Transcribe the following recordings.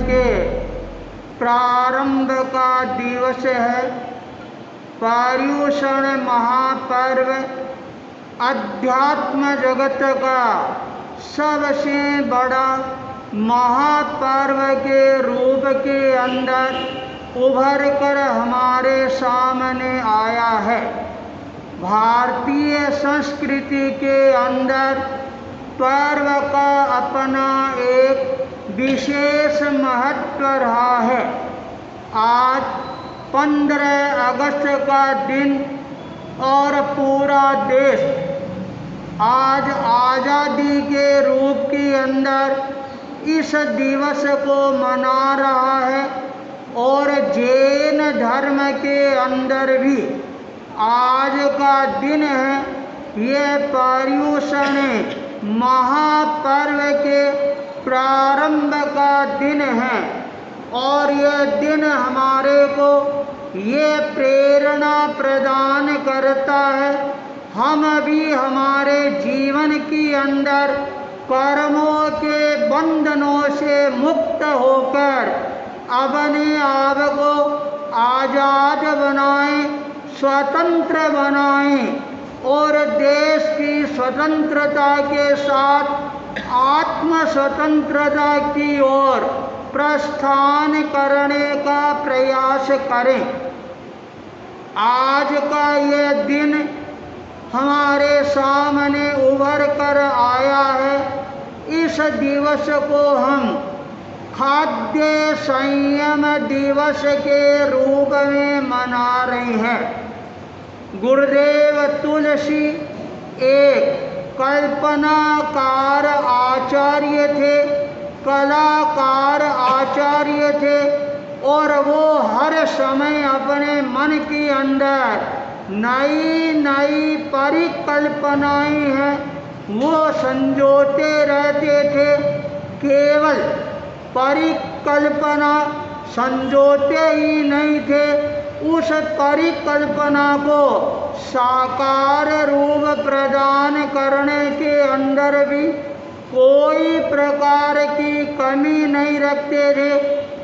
के प्रारंभ का दिवस है। पर्युषण महापर्व अध्यात्म जगत का सबसे बड़ा महापर्व के रूप के अंदर उभर कर हमारे सामने आया है। भारतीय संस्कृति के अंदर पर्व का अपना एक विशेष महत्व रहा है। आज 15 अगस्त का दिन और पूरा देश आज आज़ादी के रूप के अंदर इस दिवस को मना रहा है और जैन धर्म के अंदर भी आज का दिन है। ये पर्युषण महापर्व के प्रारंभ का दिन है और यह दिन हमारे को ये प्रेरणा प्रदान करता है हम भी हमारे जीवन के अंदर कर्मों के बंधनों से मुक्त होकर अपने आप को आज़ाद बनाएं, स्वतंत्र बनाएं और देश की स्वतंत्रता के साथ आत्म स्वतंत्रता की ओर प्रस्थान करने का प्रयास करें। आज का यह दिन हमारे सामने उभर कर आया है। इस दिवस को हम खाद्य संयम दिवस के रूप में मना रहे हैं। गुरुदेव तुलसी एक कल्पनाकार आचार्य थे, कलाकार आचार्य थे और वो हर समय अपने मन के अंदर नई नई परिकल्पनाएं हैं वो संजोते रहते थे। केवल परिकल्पना संजोते ही नहीं थे, उस परिकल्पना को साकार रूप प्रदान करने के अंदर भी कोई प्रकार की कमी नहीं रखते थे।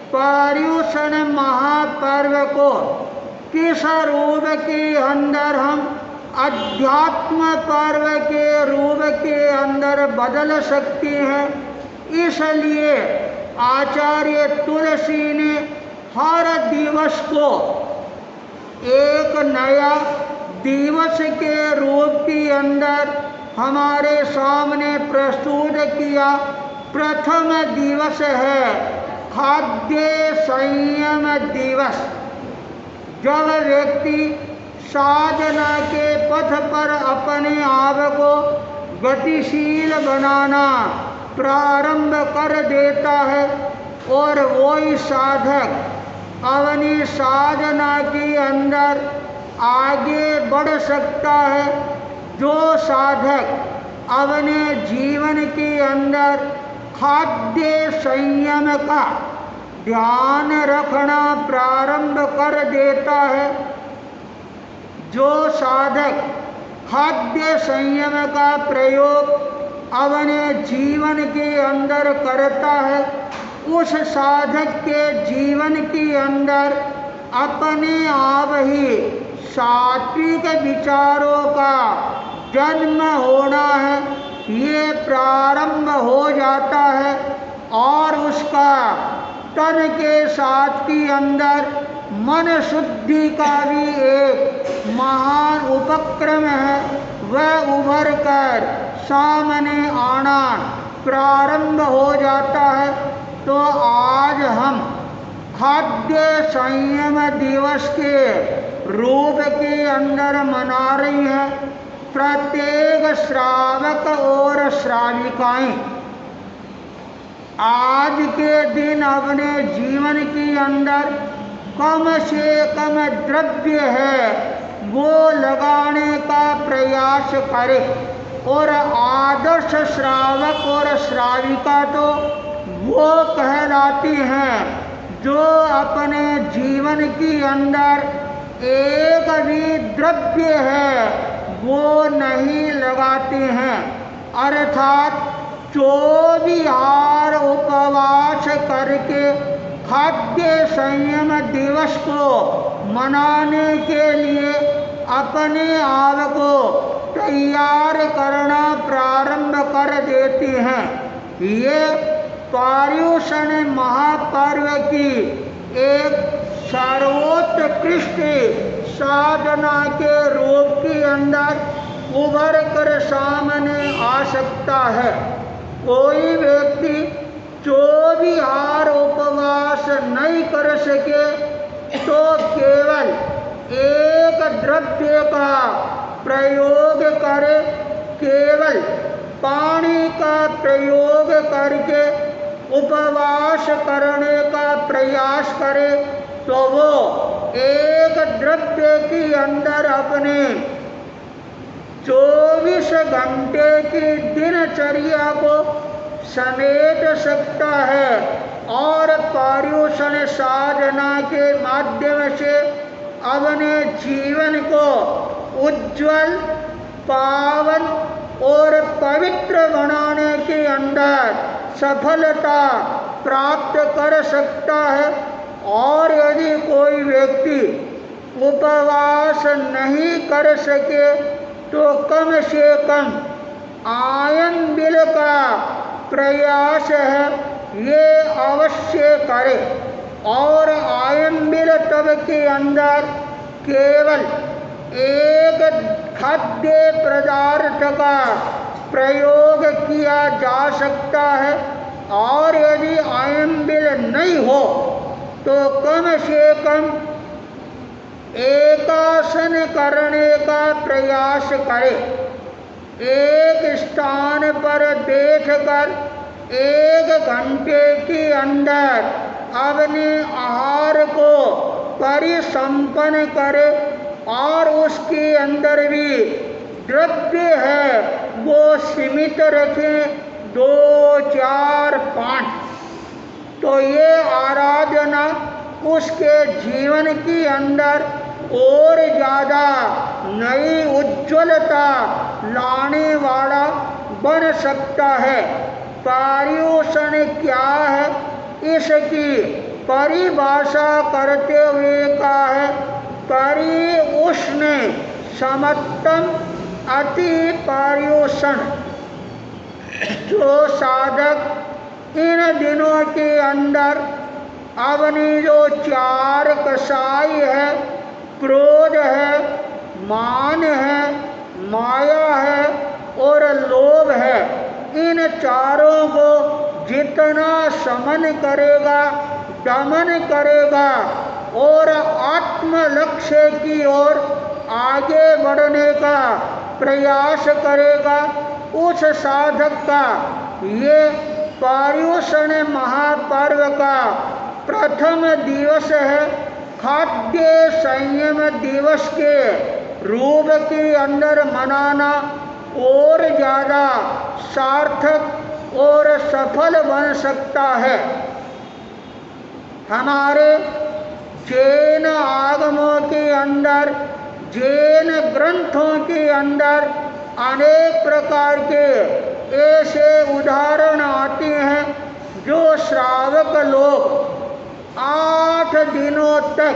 पर्युषण महापर्व को किस रूप के अंदर हम अध्यात्म पर्व के रूप के अंदर बदल सकते हैं, इसलिए आचार्य तुलसी ने हर दिवस को एक नया दिवस के रूप के अंदर हमारे सामने प्रस्तुत किया। प्रथम दिवस है खाद्य संयम दिवस। जब व्यक्ति साधना के पथ पर अपने आप को गतिशील बनाना प्रारंभ कर देता है और वही साधक अपनी साधना के अंदर आगे बढ़ सकता है। जो साधक अपने जीवन के अंदर खाद्य संयम का ध्यान रखना प्रारंभ कर देता है, जो साधक खाद्य संयम का प्रयोग अपने जीवन के अंदर करता है, उस साधक के जीवन के अंदर अपने आप ही सात्विक विचारों का जन्म होना है, ये प्रारंभ हो जाता है और उसका तन के साथ के अंदर मन शुद्धि का भी एक महान उपक्रम है, वह उभर कर सामने आना प्रारंभ हो जाता है। तो आज हम खाद्य संयम दिवस के रूप के अंदर मना रही हैं। प्रत्येक श्रावक और श्राविकाएं आज के दिन अपने जीवन के अंदर कम से कम द्रव्य है वो लगाने का प्रयास करें और आदर्श श्रावक और श्राविका तो वो कहलाती हैं जो अपने जीवन के अंदर एक भी द्रव्य है वो नहीं लगाते हैं, अर्थात 24 उपवास करके खाद्य संयम दिवस को मनाने के लिए अपने आप को तैयार करना प्रारंभ कर देती हैं। ये पर्युषण महापर्व की एक सर्वोत्कृष्ट साधना के रूप के अंदर उभर कर सामने आ सकता है। कोई व्यक्ति 24 उपवास नहीं कर सके तो केवल एक द्रव्य का प्रयोग करे, केवल पानी का प्रयोग करके उपवास करने का प्रयास करे तो वो एक द्रव्य के अंदर अपने 24 घंटे की दिनचर्या को समेट सकता है और पर्युषण साधना के माध्यम से अपने जीवन को उज्जवल, पावन और पवित्र बनाने के अंदर सफलता प्राप्त कर सकता है। और यदि कोई व्यक्ति उपवास नहीं कर सके तो कम से कम आयन बिल का प्रयास है ये अवश्य करे। और आयन बिल तब के अंदर केवल एक खाद्य पदार्थ का प्रयोग किया जा सकता है। और यदि आयन बिल नहीं हो तो कम से कम एकासन करने का प्रयास करें। एक स्थान पर बैठकर 1 घंटे के अंदर अपने आहार को परिसंपन्न करे और उसके अंदर भी द्रव्य है वो सीमित रखें 2, 4, 5। तो ये आराधना उसके जीवन के अंदर और ज़्यादा नई उज्ज्वलता लाने वाला बन सकता है। पर्युषण क्या है इसकी परिभाषा करते हुए कहा है पर्युष्ण समत्तम अति पर्युषण। जो साधक इन दिनों के अंदर अपनी जो 4 कसाई है, क्रोध है, मान है, माया है और लोभ है, इन चारों को जितना समन करेगा, दमन करेगा और आत्म लक्ष्य की ओर आगे बढ़ने का प्रयास करेगा, उस साधक का ये पर्युषण महापर्व का प्रथम दिवस है। खाद्य संयम दिवस के रूप के अंदर मनाना और ज़्यादा सार्थक और सफल बन सकता है। हमारे जैन आगमों के अंदर, जैन ग्रंथों के अंदर अनेक प्रकार के ऐसे उदाहरण आते हैं जो श्रावक लोग 8 दिनों तक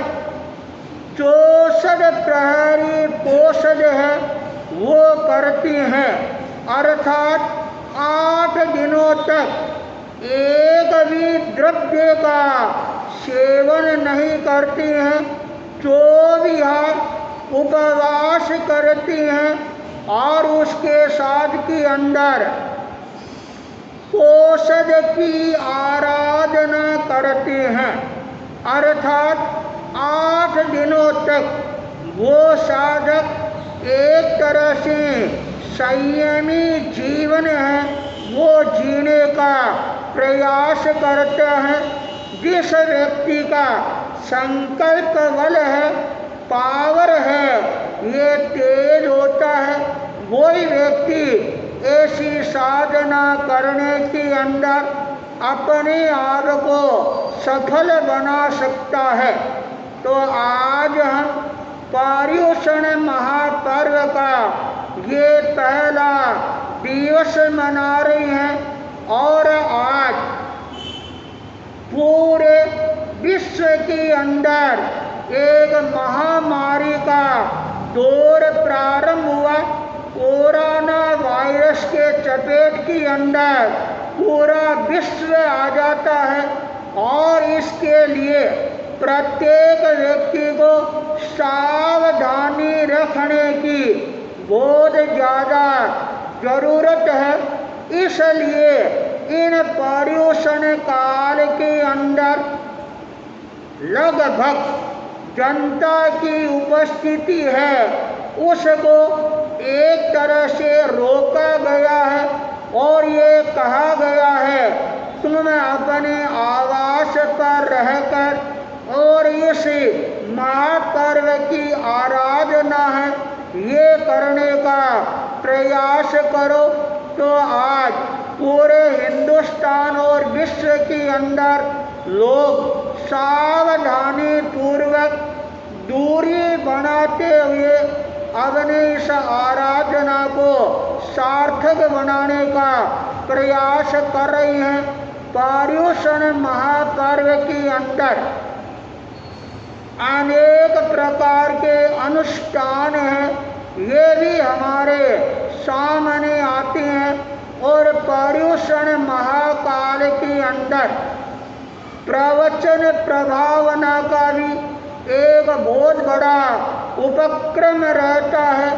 64 प्रहरी पोषण है वो करती हैं, अर्थात 8 दिनों तक एक भी द्रव्य का सेवन नहीं करती हैं, 24 उपवास करती हैं और उसके साथ के अंदर पोषद की आराधना करते हैं। अर्थात 8 दिनों तक वो साधक एक तरह से संयमी जीवन है वो जीने का प्रयास करते हैं। जिस व्यक्ति का संकल्प बल है, पावर है, ये तेज होता है, वही व्यक्ति ऐसी साधना करने के अंदर अपने आप को सफल बना सकता है। तो आज हम पर्युषण महापर्व का ये पहला दिवस मना रहे हैं। और आज पूरे विश्व के अंदर एक महामारी का दौर प्रारंभ हुआ। कोरोना वायरस के चपेट के अंदर पूरा विश्व आ जाता है और इसके लिए प्रत्येक व्यक्ति को सावधानी रखने की बहुत ज़्यादा ज़रूरत है। इसलिए इन पर्यूषण काल के अंदर लगभग जनता की उपस्थिति है उसको एक तरह से रोका गया है और ये कहा गया है तुम अपने आवास पर रहकर और इस महापर्व की आराधना है ये करने का प्रयास करो। तो आज पूरे हिंदुस्तान और विश्व के अंदर लोग सावधानी पूर्वक दूरी बनाते हुए अपने इस आराधना को सार्थक बनाने का प्रयास कर रही हैं। पर्यूषण महापर्व के अंदर अनेक प्रकार के अनुष्ठान हैं, ये भी हमारे सामने आते हैं और पर्यूषण महाकाल के अंदर प्रवचन प्रभावना का भी एक बहुत बड़ा उपक्रम रहता है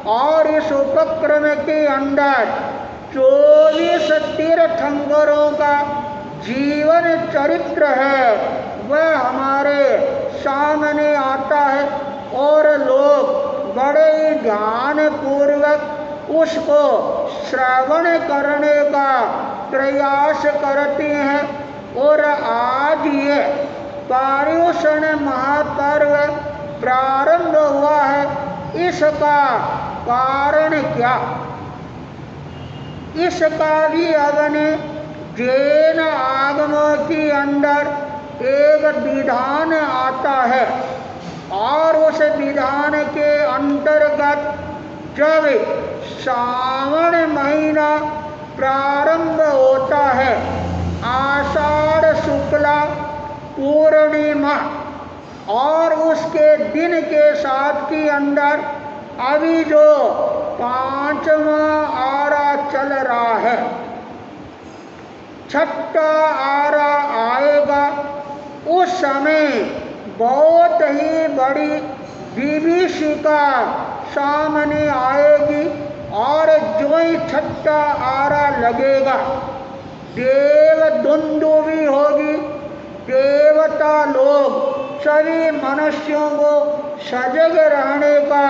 और इस उपक्रम के अंदर 24 तीर्थंकरों का जीवन चरित्र है वह हमारे सामने आता है और लोग बड़े ही ध्यान पूर्वक उसको श्रवण करने का प्रयास करते हैं। और आज ये पर्यूषण महापर्व प्रारंभ हुआ है, इसका कारण क्या? इसका भी अपने जैन आगमों के अंदर एक विधान आता है और उस विधान के अंतर्गत जब श्रावण महीना प्रारंभ होता है, आषाढ़ शुक्ला पूर्णिमा और उसके दिन के साथ के अंदर अभी जो 5वां आरा चल रहा है, 6ठा आरा आएगा, उस समय बहुत ही बड़ी विभीषिका सामने आएगी और जो ही 6ठा आरा लगेगा देव दुंदुभी होगी। देवता लोग सभी मनुष्यों को सजग रहने का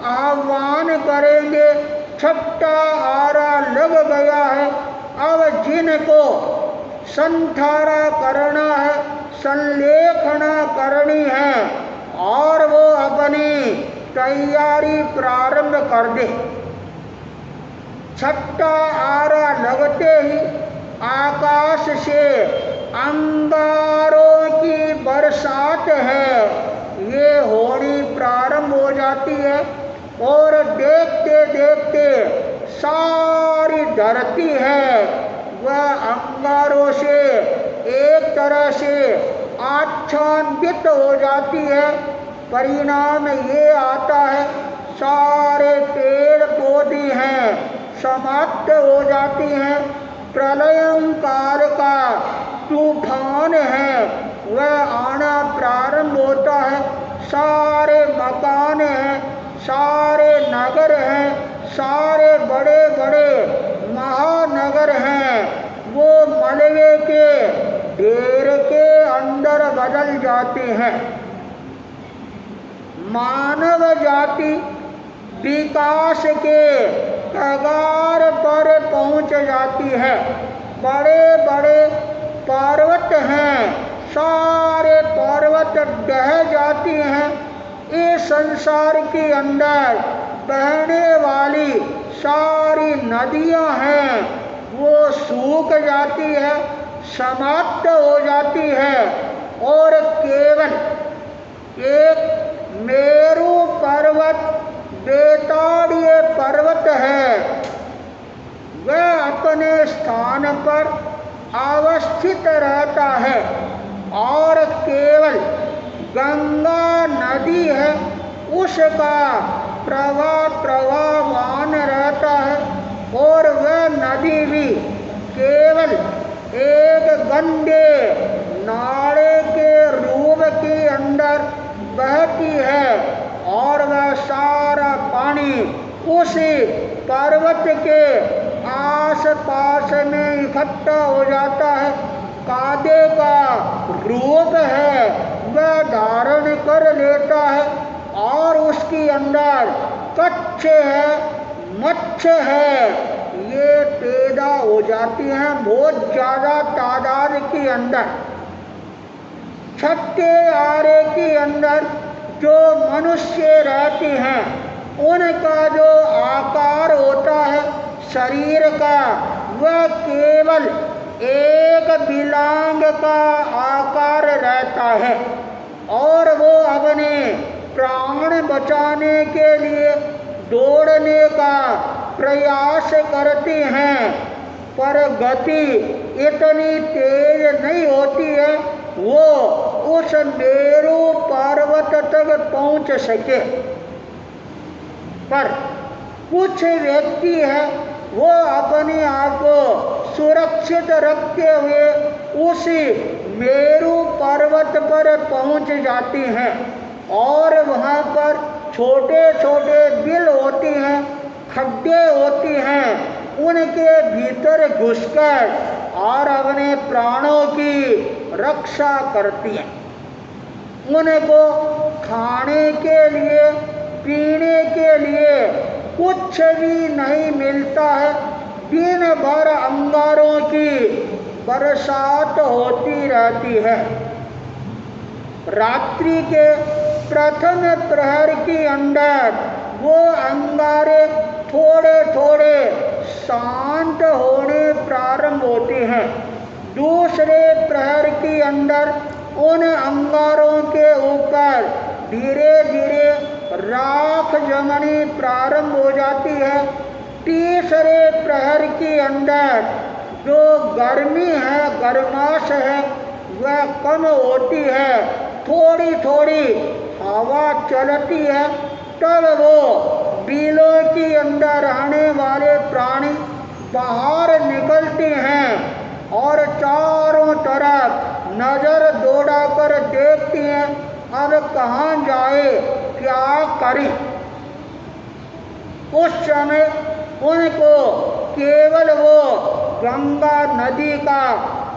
आह्वान करेंगे। 6ठा आरा लग गया है, अब जिनको संधारा करना है, संलेखना करनी है और वो अपनी तैयारी प्रारंभ कर दे। 6ठा आरा लगते ही आकाश से अंगारों की बरसात है ये होनी प्रारंभ हो जाती है और देखते देखते सारी धरती है वह अंगारों से एक तरह से आच्छादित हो जाती है। परिणाम ये आता है सारे पेड़ पौधे हैं समाप्त हो जाती हैं। प्रलयंकाल का तूफान है वह आना प्रारंभ होता है। सारे मकान हैं, सारे नगर हैं, सारे बड़े बड़े महानगर हैं वो मलबे के ढेर के अंदर बदल जाते हैं। मानव जाति विकास के कगार पर पहुंच जाती है। बड़े बड़े पर्वत हैं, सारे पर्वत ढह जाती हैं। इस संसार के अंदर बहने वाली सारी नदियां हैं वो सूख जाती है, समाप्त हो जाती है और केवल एक मेरू पर्वत बेताड़ीय पर्वत है वह अपने स्थान पर नदी है उसका प्रवाहमान रहता है, और वह नदी भी केवल एक गंदे नाले के रूप के अंदर बहती है, और वह सारा पानी उसी पर्वत के आस पास में इकट्ठा हो जाता है। कादे का रूप है वह धारण कर लेता है, और उसके अंदर कच्छ है, मच्छ है, ये पैदा हो जाती हैं बहुत ज़्यादा तादाद के अंदर। छठे आरे के अंदर जो मनुष्य रहते हैं उनका जो आकार होता है शरीर का, वह केवल एक बिलांग का आकार रहता है, और वो अपने प्राण बचाने के लिए दौड़ने का प्रयास करते हैं, पर गति इतनी तेज नहीं होती है वो उस मेरू पर्वत तक पहुंच सके। पर कुछ व्यक्ति है वो अपने आप को सुरक्षित रखते हुए उसी मेरू पर्वत पर पहुंच जाती हैं, और वहाँ पर छोटे छोटे बिल होती हैं, खड्डे होती हैं, उनके भीतर घुसकर और अपने प्राणों की रक्षा करती हैं। उनको खाने के लिए, पीने के लिए कुछ भी नहीं मिलता है। दिन भर अंगारों की बरसात होती रहती है। रात्रि के प्रथम प्रहर के अंदर वो अंगारे थोड़े थोड़े शांत होने प्रारंभ होते हैं। दूसरे प्रहर के अंदर उन अंगारों के ऊपर धीरे धीरे राख जमनी प्रारंभ हो जाती है। तीसरे प्रहर के अंदर जो गर्मी है, गर्माश है, वह कम होती है, थोड़ी थोड़ी हवा चलती है। तब वो बिलों के अंदर रहने वाले प्राणी बाहर निकलते हैं और चारों तरफ नजर दौड़ा कर देखती हैं अब कहाँ जाए, क्या करें। उस समय उनको केवल वो गंगा नदी का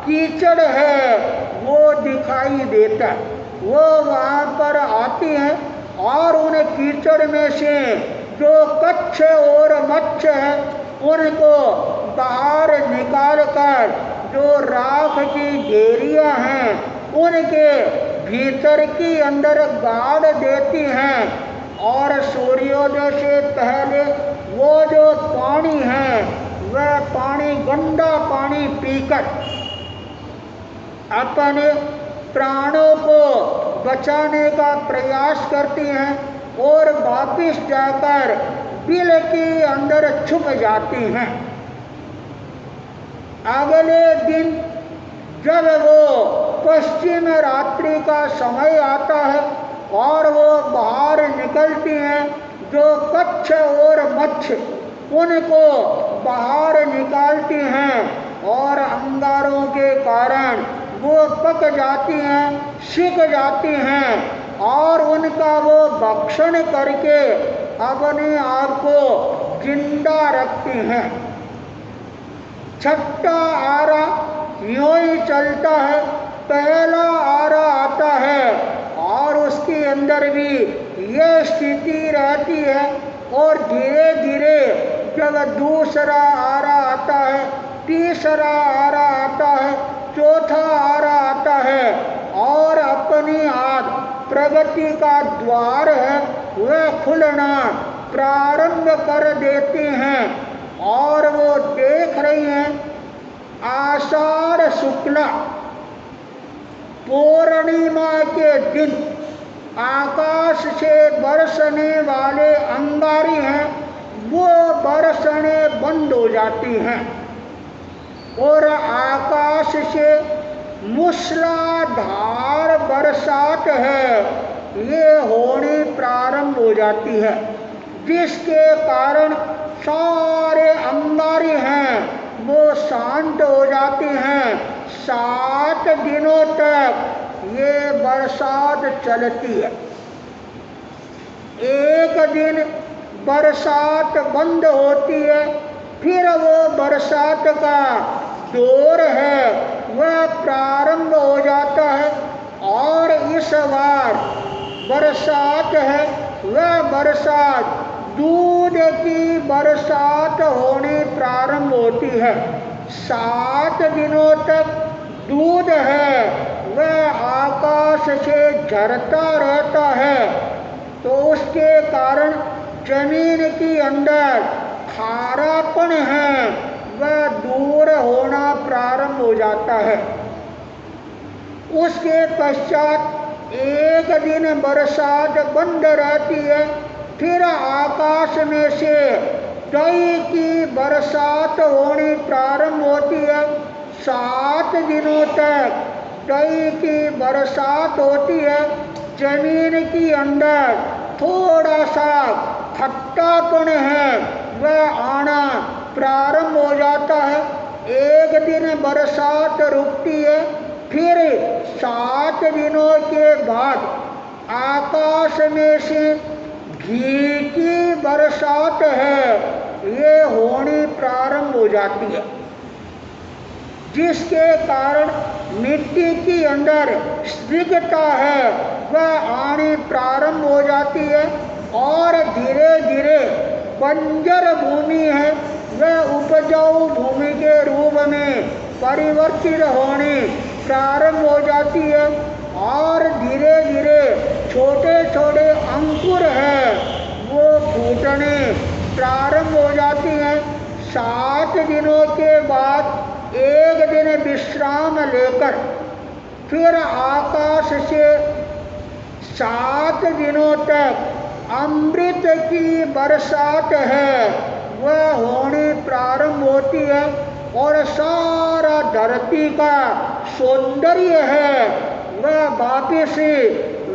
कीचड़ है वो दिखाई देता है। वो वहाँ पर आती हैं और उन कीचड़ में से जो कच्छ और मच्छ है उनको बाहर निकाल कर जो राख की ढेरियाँ हैं उनके भीतर की अंदर गाड़ देती हैं, और सूर्योदय से पहले वो जो पानी है वह पानी, गंदा पानी पीकर अपने प्राणों को बचाने का प्रयास करती हैं और वापिस जाकर बिल के अंदर छुप जाती हैं। अगले दिन जब वो पश्चिम रात्रि का समय आता है और वो बाहर निकलती हैं, जो कच्छ और मच्छ उनको बाहर निकालती हैं और अंगारों के कारण वो पक जाती हैं, सिक जाती हैं और उनका वो भक्षण करके अपने आप को जिंदा रखती हैं। छठा आरा यूं ही चलता है। पहला आरा आता है और उसके अंदर भी ये स्थिति रहती है, और धीरे धीरे जब दूसरा आरा आता है, तीसरा आरा आता है, चौथा आरा आता है, और अपनी आप प्रगति का द्वार है वह खुलना प्रारंभ कर देते हैं, और वो देख रही हैं आषाढ़ शुक्ला पूर्णिमा के दिन आकाश से बरसने वाले अंगारी हैं वो बरसने बंद हो जाती हैं, और आकाश से मूसलाधार बरसात है ये होनी प्रारंभ हो जाती है, जिसके कारण सारे अंगारे हैं वो शांत हो जाते हैं। 7 दिनों तक ये बरसात चलती है। एक दिन बरसात बंद होती है, फिर वो बरसात का दौर है वह प्रारंभ हो जाता है। और इस बार बरसात है वह बरसात दूध की बरसात होनी प्रारंभ होती है। 7 दिनों तक दूध है वह आकाश से झरता रहता है, तो उसके कारण जमीन के अंदर खारापन है वह दूर होना प्रारंभ हो जाता है। उसके पश्चात एक दिन बरसात बंद रहती है, फिर आकाश में से दही की बरसात होनी प्रारंभ होती है। 7 दिनों तक दही की बरसात होती है। जमीन के अंदर थोड़ा सा खट्टापन है वह आना प्रारंभ हो जाता है। एक दिन बरसात रुकती है, फिर 7 दिनों के बाद आकाश में से घी की बरसात है ये होनी प्रारंभ हो जाती है, जिसके कारण मिट्टी के अंदर स्निग्धता है वह आनी प्रारंभ हो जाती है। और धीरे धीरे बंजर भूमि है वह उपजाऊ भूमि के रूप में परिवर्तित होने प्रारंभ हो जाती है। और धीरे धीरे छोटे छोटे अंकुर है वो फूटने प्रारंभ हो जाती हैं। 7 दिनों के बाद एक दिन विश्राम लेकर फिर आकाश से 7 दिनों तक अमृत की बरसात है वह होनी प्रारंभ होती है। और सारा धरती का सौंदर्य है वह वापिस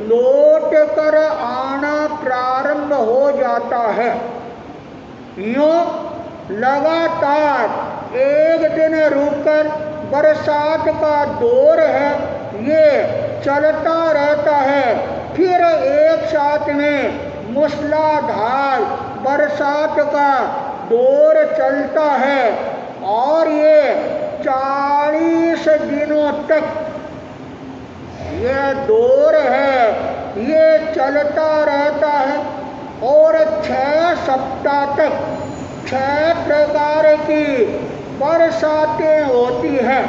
लौट कर आना प्रारंभ हो जाता है। यूँ लगातार एक दिन रुककर बरसात का दौर है ये चलता रहता है, फिर एक साथ में मूसलाधार बरसात का दौर चलता है। और ये 40 दिनों तक यह दौर है ये चलता रहता है। और 6 सप्ताह तक 6 प्रकार की बरसातें होती है।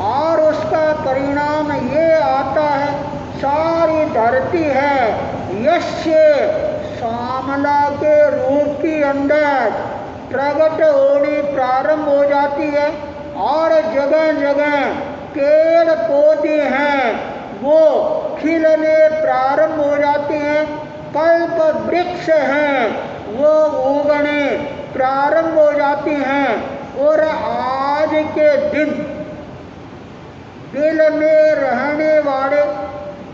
और उसका परिणाम ये आता है सारी धरती है यश्य श्यामला के रूप के अंदर प्रकट होनी प्रारंभ हो जाती है। और जगह जगह पेड़ पौधे हैं वो खिलने प्रारंभ हो जाते हैं। कल्प वृक्ष हैं वो उगने प्रारंभ हो जाती हैं। और आज के दिन दिल में रहने वाले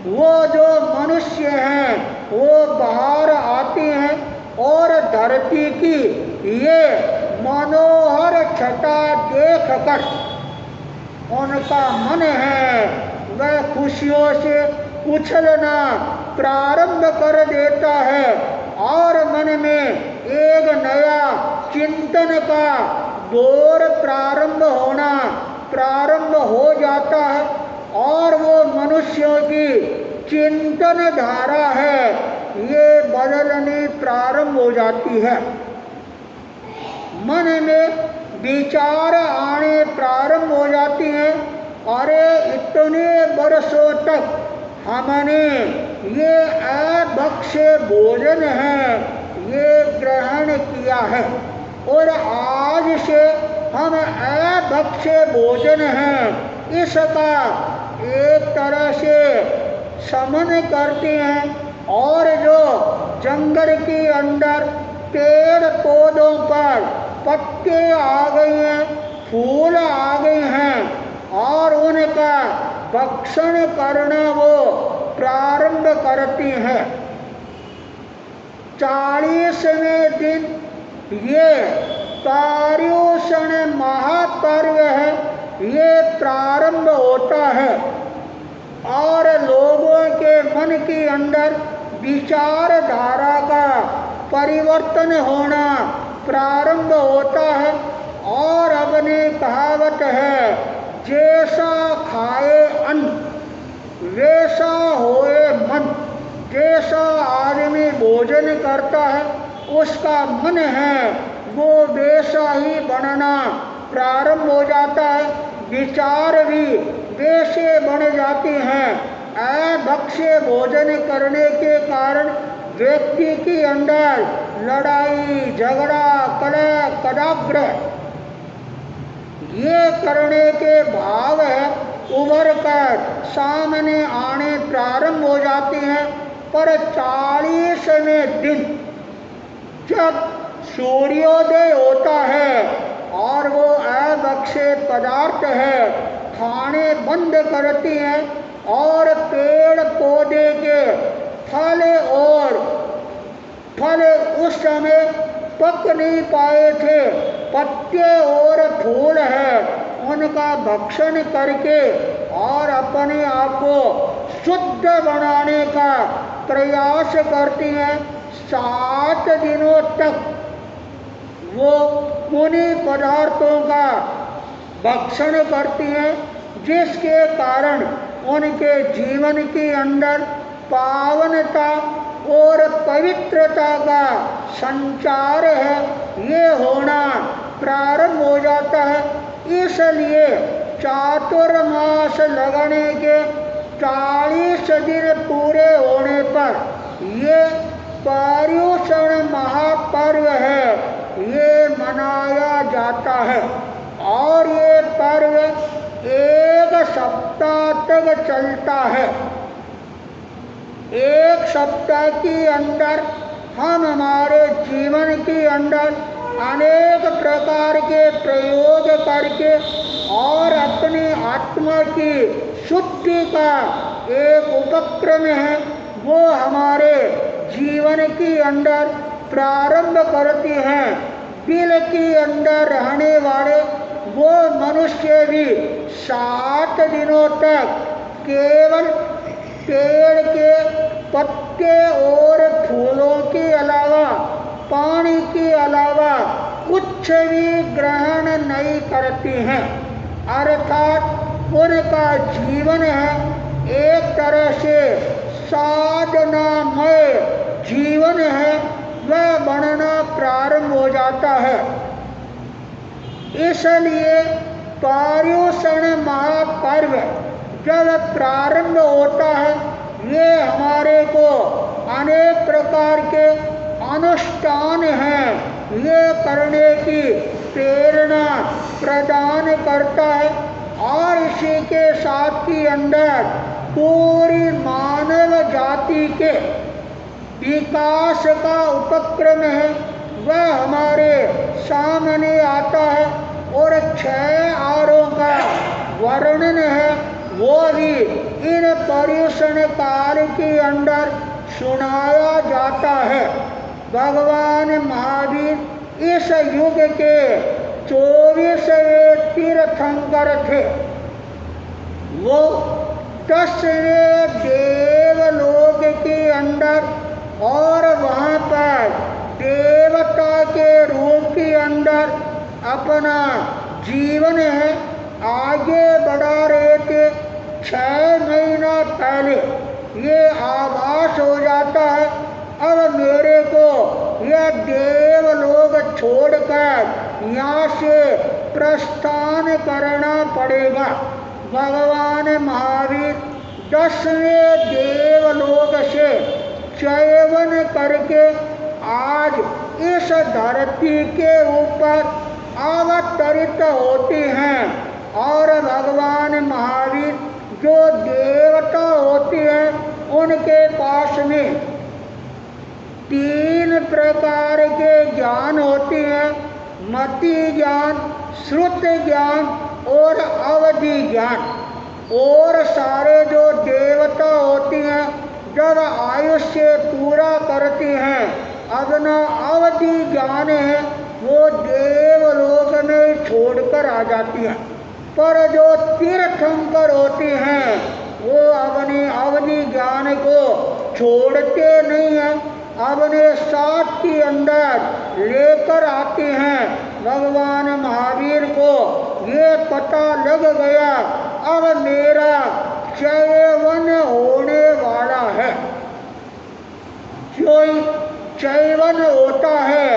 वो जो मनुष्य हैं वो बाहर आते हैं और धरती की ये मनोहर छटा देखकर उनका मन है वह खुशियों से उछलना प्रारंभ कर देता है। और मन में एक नया चिंतन का दौर प्रारंभ होना प्रारंभ हो जाता है। और वो मनुष्यों की चिंतन धारा है ये बदलनी प्रारंभ हो जाती है। मन में विचार आने प्रारंभ हो जाती हैं। अरे इतने वर्षों तक हमने ये अभक्ष्य भोजन है ये ग्रहण किया है और आज से हम अभक्ष्य भोजन हैं इसका एक तरह से समन करते हैं। और जो जंगल के अंदर पेड़ पौधों पर पत्ते आ गए हैं, फूल आ गए हैं और उनका भक्षण करना वो प्रारंभ करती हैं। 40वें दिन ये पर्युषण महापर्व है, ये प्रारंभ होता है और लोगों के मन के अंदर विचारधारा का परिवर्तन होना प्रारंभ होता है। और अपने कहावत है, जैसा खाए अन्न वैसा होए मन। जैसा आदमी भोजन करता है उसका मन है वो वैसा ही बनना प्रारंभ हो जाता है, विचार भी वैसे बन जाते हैं। अभक्ष्य भोजन करने के कारण व्यक्ति के अंदर लड़ाई झगड़ा कलह कदाग्र ये करने के भाव है उभर कर सामने आने प्रारंभ हो जाते हैं। पर 40वें दिन जब सूर्योदय होता है और वो अभक्ष्य पदार्थ है खाने बंद करती हैं और पेड़ पौधे के फल उस समय पक नहीं पाए थे, पत्ते और फूल है उनका भक्षण करके और अपने आप को शुद्ध बनाने का प्रयास करती हैं। 7 दिनों तक वो उन्हीं पदार्थों का भक्षण करती हैं, जिसके कारण उनके जीवन के अंदर पावनता और पवित्रता का संचार है ये होना प्रारंभ हो जाता है। इसलिए चातुर्मास लगने के 40 दिन पूरे होने पर ये पर्युषण महापर्व है ये मनाया जाता है। और ये पर्व 1 सप्ताह तक चलता है। 1 सप्ताह के अंदर हम हमारे जीवन के अंदर अनेक प्रकार के प्रयोग करके और अपनी आत्मा की शुद्धि का एक उपक्रम है वो हमारे जीवन के अंदर प्रारंभ करती हैं। बिल के अंदर रहने वाले वो मनुष्य भी 7 दिनों तक केवल पेड़ के पत्ते और फूलों के अलावा पानी के अलावा कुछ भी ग्रहण नहीं करती हैं। अर्थात उनका जीवन है एक तरह से साधनामय जीवन है, वह बनना प्रारंभ हो जाता है। इसलिए पर्युषण महापर्व जब प्रारंभ होता है ये हमारे को अनेक प्रकार के अनुष्ठान हैं ये करने की प्रेरणा प्रदान करता है। और इसी के साथ के अंदर पूरी मानव जाति के विकास का उपक्रम है वह हमारे सामने आता है। और 6 आरों का वर्णन है वो भी इन पर्युषण काल के अंदर सुनाया जाता है। भगवान महावीर इस युग के 24वें तीर्थंकर थे। वो 10वें देवलोक के अंदर और वहाँ पर देवता के रूप के अंदर अपना जीवन है आगे बढ़ा रहे थे। 6 महीना पहले ये आभास हो जाता है अब मेरे को यह देवलोक छोड़कर यहाँ से प्रस्थान करना पड़ेगा। भगवान महावीर 10वें देवलोक से चयन करके आज इस धरती के ऊपर अवतरित होते हैं। और भगवान महावीर जो देवता होते हैं उनके पास में 3 प्रकार के ज्ञान होते हैं, मति ज्ञान, श्रुत ज्ञान और अवधि ज्ञान। और सारे जो देवता होते हैं जब आयुष्य पूरा करती हैं, अपना अवधि ज्ञान है वो देवलोक में छोड़कर आ जाती है। पर जो तीर्थंकर होते हैं वो अपने अवधि ज्ञान को छोड़ते नहीं हैं, अपने साथ के अंदर लेकर आते हैं। भगवान महावीर को ये पता लग गया अब मेरा चैवन होने वाला है। जो चैवन होता है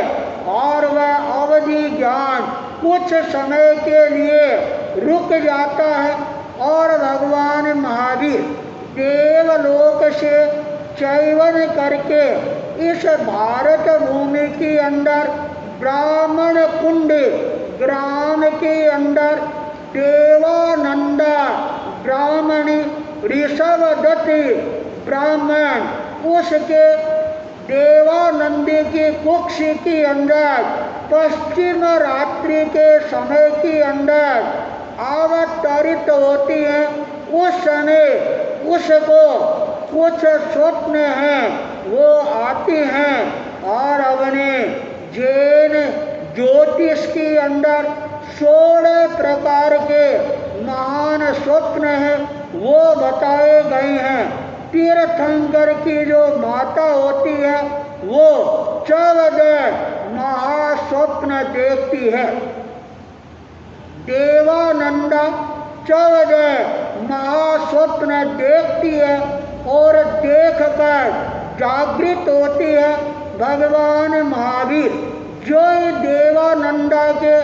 और वह अवधि ज्ञान कुछ समय के लिए रुक जाता है और भगवान महावीर देवलोक से चैवन करके इस भारत भूमि के अंदर ब्राह्मण कुंड ग्राम के अंदर देवानंदा ब्राह्मणी ऋषभदत्ति ब्राह्मण उसके देवानंदी की कुक्ष के अंदर पश्चिम रात्रि के समय के अंदर अवतरित होती है। उस समय उसको कुछ स्वप्न हैं वो आती हैं और अपने जैन ज्योतिष के अंदर 16 प्रकार के महान स्वप्न हैं वो बताए गए हैं। तीर्थंकर की जो माता होती है वो 14 महास्वप्न देखती है। देवानंदा 14 महास्वप्न देखती है और देखकर जागृत होती है। भगवान महावीर जो देवानंदा के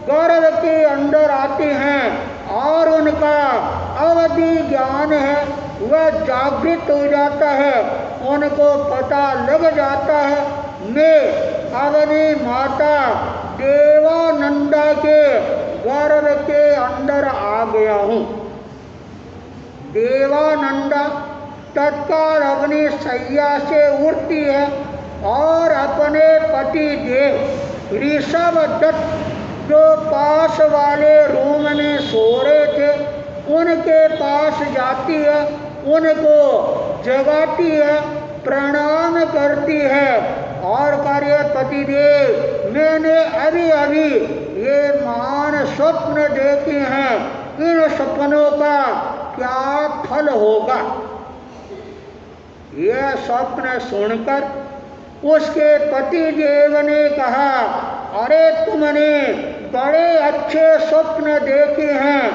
गर्भ के अंदर आते हैं और उनका अवधि ज्ञान है वह जागृत हो जाता है। उनको पता लग जाता है मैं अपनी माता देवानंदा के गर्भ के अंदर आ गया हूँ। देवानंदा तत्काल अपनी शैया से उठती है और अपने पति देव ऋषभदत्त जो पास वाले रूम में सो रहे थे उनके पास जाती है, उनको जगाती है, प्रणाम करती है और कार्य पतिदेव मैंने अभी अभी ये महान स्वप्न देखे हैं, इन सपनों का क्या फल होगा। यह स्वप्न सुनकर उसके पति देव ने कहा अरे तुमने बड़े अच्छे स्वप्न देखे हैं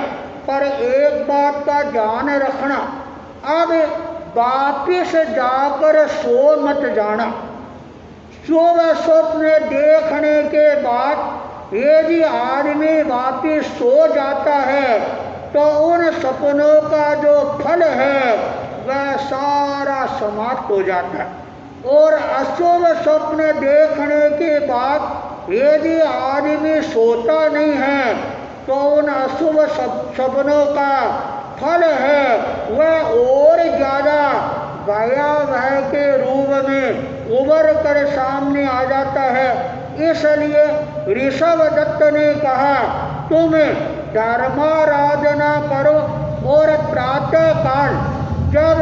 पर एक बात का ध्यान रखना, अब वापिस जाकर सो मत जाना। शुभ स्वप्न देखने के बाद यदि आदमी वापिस सो जाता है तो उन सपनों का जो फल है वह सारा समाप्त हो जाता है। और अशुभ स्वप्न देखने के बाद यदि आदमी सोता नहीं है तो उन अशुभ सपनों का फल है वह और ज़्यादा भयावह के रूप में उभर कर सामने आ जाता है। इसलिए ऋषभदत्त ने कहा तुम धर्माराधना करो और प्रातः काल जब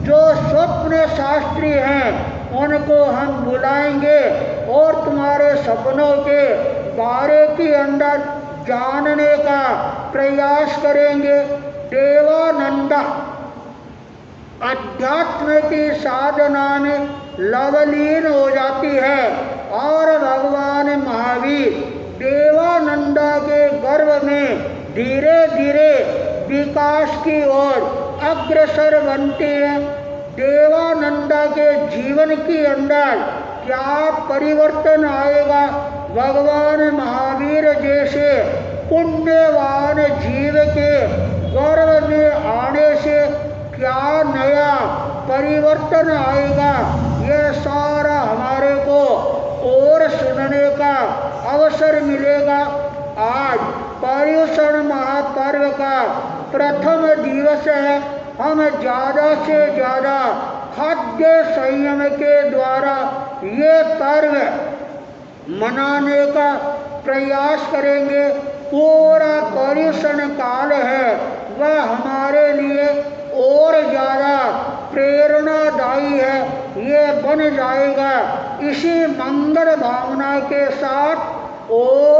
जो स्वप्न शास्त्री हैं उनको हम बुलाएंगे और तुम्हारे सपनों के बारे के अंदर जानने का प्रयास करेंगे। देवानंदा अध्यात्म की साधना में लवलीन हो जाती है और भगवान महावीर देवानंदा के गर्भ में धीरे धीरे विकास की ओर अग्रसर बनते हैं। देवानंदा के जीवन के अंदर क्या परिवर्तन आएगा, भगवान महावीर जैसे पुण्यवान जीव के गर्भ में आने से क्या नया परिवर्तन आएगा, यह सारा हमारे को और सुनने का अवसर मिलेगा। आज पर्युषण महापर्व का प्रथम दिवस है। हम ज़्यादा से ज़्यादा खाद्य संयम के द्वारा ये पर्व मनाने का प्रयास करेंगे। पूरा पर्युषण काल है वह हमारे लिए और ज़्यादा प्रेरणादायी ये बन जाएगा। इसी मंगल भावना के साथ ओम